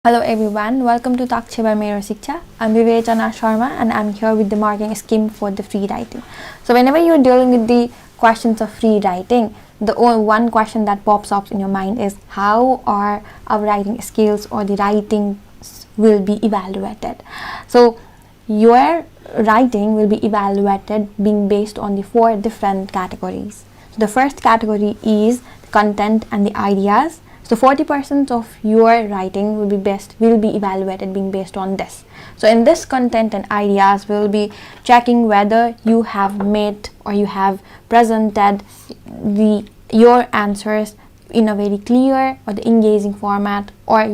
Hello everyone, welcome to Taksha by MeroSiksha. I'm Vivechana Sharma and I'm here with the marking scheme for the free writing. So whenever you're dealing with the questions of free writing, the one question that pops up in your mind is how are our writing skills or the writing will be evaluated. So your writing will be evaluated being based on the 4 different categories. So the first category is the content and the ideas. So 40% of your writing will be evaluated being based on this. So in this content and ideas, we'll be checking whether you have made or you have presented your answers in a very clear or the engaging format, or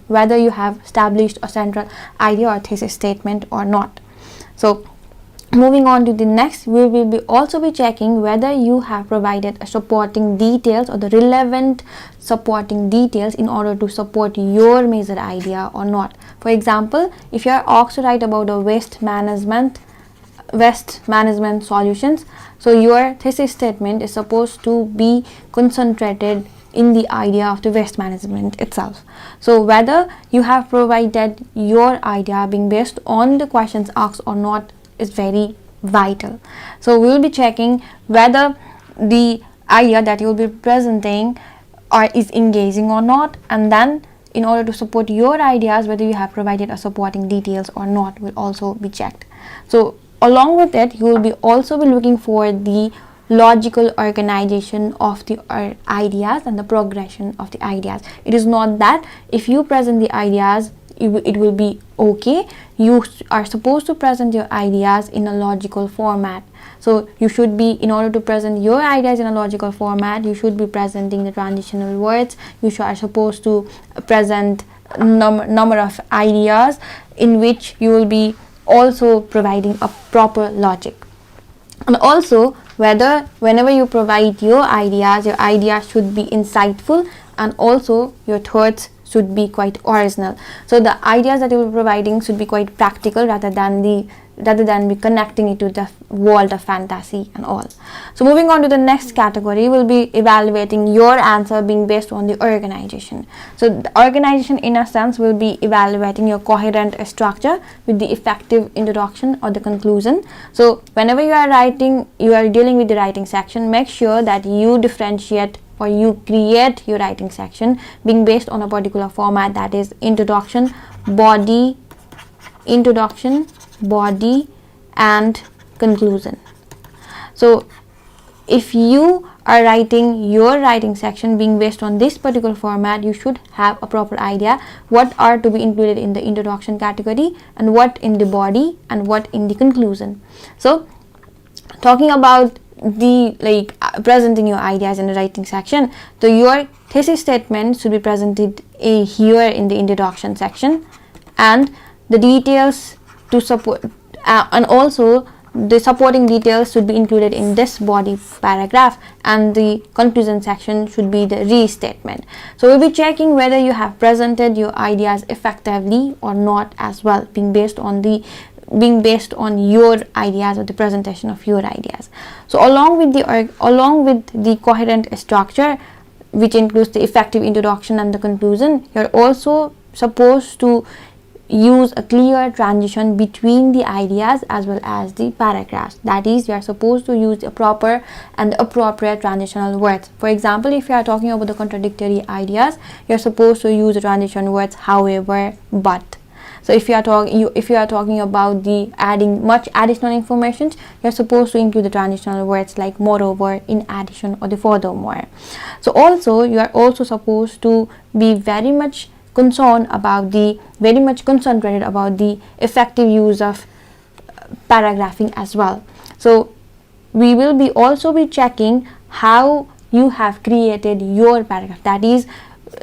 whether you have established a central idea or thesis statement or not. So moving on to the next, we will also be checking whether you have provided a supporting details or the relevant supporting details in order to support your major idea or not. For example, if you are asked to write about a waste management solutions, so your thesis statement is supposed to be concentrated in the idea of the waste management itself. So whether you have provided your idea being based on the questions asked or not is very vital. So we will be checking whether the idea that you will be presenting is engaging or not, and then in order to support your ideas, whether you have provided a supporting details or not will also be checked. So along with it, you will be also be looking for the logical organization of the ideas and the progression of the ideas. It is not that if you present the ideas it will be okay. You are supposed to present your ideas in a logical format. So you should be, in order to present your ideas in a logical format, you should be presenting the transitional words. You are supposed to present number of ideas in which you will be also providing a proper logic. And also whenever you provide your ideas should be insightful, and also your thoughts should be quite original. So the ideas that you will be providing should be quite practical rather than be connecting it to the world of fantasy and all. So moving on to the next category, we'll be evaluating your answer being based on the organization. So the organization in a sense will be evaluating your coherent structure with the effective introduction or the conclusion. So whenever you are dealing with the writing section, make sure that you differentiate or you create your writing section being based on a particular format, that is introduction, body, and conclusion. So if you are writing your writing section being based on this particular format, you should have a proper idea what are to be included in the introduction category and what in the body and what in the conclusion. So talking about the presenting your ideas in the writing section, so your thesis statement should be presented here in the introduction section, and the details to support and also the supporting details should be included in this body paragraph, and the conclusion section should be the restatement. So we'll be checking whether you have presented your ideas effectively or not as well, being based on your ideas or the presentation of your ideas. So along with the coherent structure, which includes the effective introduction and the conclusion, you're also supposed to use a clear transition between the ideas as well as the paragraphs. That is, you are supposed to use the proper and the appropriate transitional words. For example, if you are talking about the contradictory ideas, you're supposed to use the transition words however, but. So if you are talking about the adding much additional information, you're supposed to include the transitional words like moreover, in addition, or the furthermore. So also you are also supposed to be very much concentrated about the effective use of paragraphing as well. So we will be also be checking how you have created your paragraph. That is,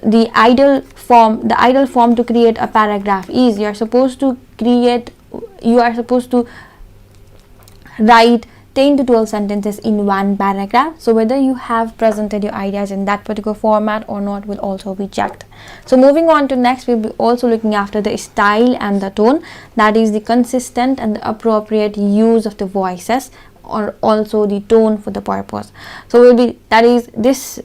the ideal form to create a paragraph is you are supposed to write 10 to 12 sentences in one paragraph. So whether you have presented your ideas in that particular format or not will also be checked. So moving on to next, we'll be also looking after the style and the tone, that is the consistent and the appropriate use of the voices or also the tone for the purpose. So this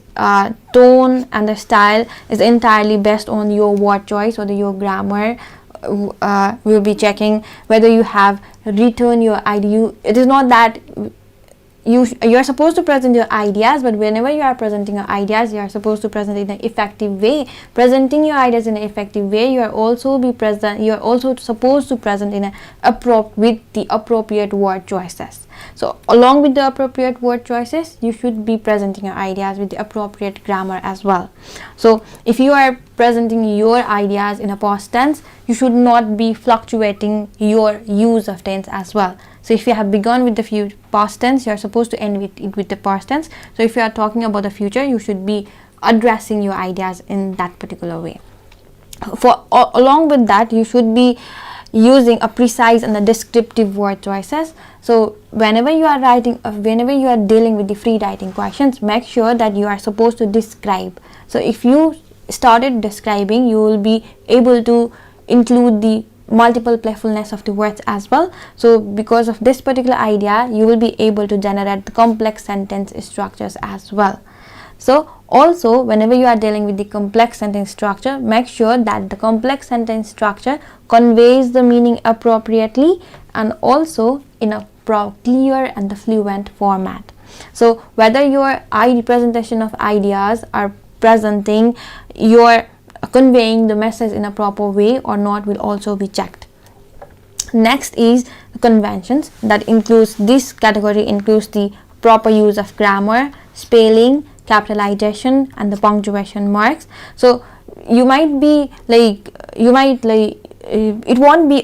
tone and the style is entirely based on your word choice or your grammar. We'll be checking whether you have written your idea. It is not that you're supposed to present your ideas, but whenever you are presenting your ideas, you are supposed to present in an effective way. Presenting your ideas in an effective way, you are also supposed to present in with the appropriate word choices. So along with the appropriate word choices, you should be presenting your ideas with the appropriate grammar as well. So if you are presenting your ideas in a past tense, you should not be fluctuating your use of tense as well. So if you have begun with the past tense, you are supposed to end with the past tense. So if you are talking about the future, you should be addressing your ideas in that particular way. Along with that, you should be using a precise and a descriptive word choices. So whenever you are dealing with the free writing questions, make sure that you are supposed to describe. So if you started describing, you will be able to include the multiple playfulness of the words as well. So because of this particular idea, you will be able to generate the complex sentence structures as well. So also, whenever you are dealing with the complex sentence structure, make sure that the complex sentence structure conveys the meaning appropriately and also in a clear and the fluent format. So whether your presentation of ideas are conveying the message in a proper way or not will also be checked. Next is the conventions. This category includes the proper use of grammar, spelling, capitalization and the punctuation marks. So it won't be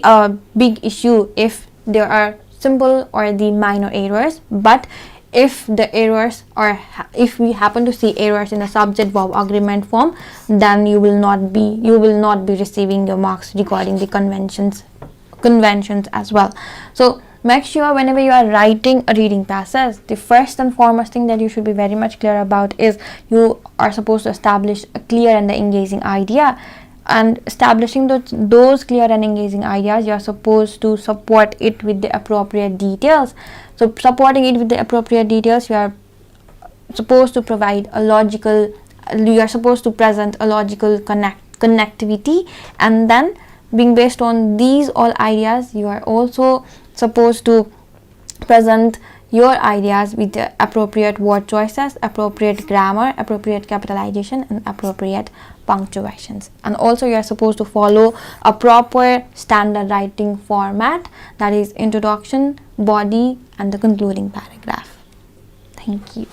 a big issue if there are simple or the minor errors, but if we happen to see errors in a subject verb agreement form, then you will not be receiving your marks regarding the conventions as well. So make sure whenever you are writing a reading passage, the first and foremost thing that you should be very much clear about is you are supposed to establish a clear and engaging idea. And establishing those clear and engaging ideas, you are supposed to support it with the appropriate details. So supporting it with the appropriate details, you are supposed to present a logical connectivity, and then being based on these all ideas, you are also supposed to present your ideas with the appropriate word choices, appropriate grammar, appropriate capitalization and appropriate punctuations. And also you are supposed to follow a proper standard writing format, that is introduction, body and the concluding paragraph. Thank you.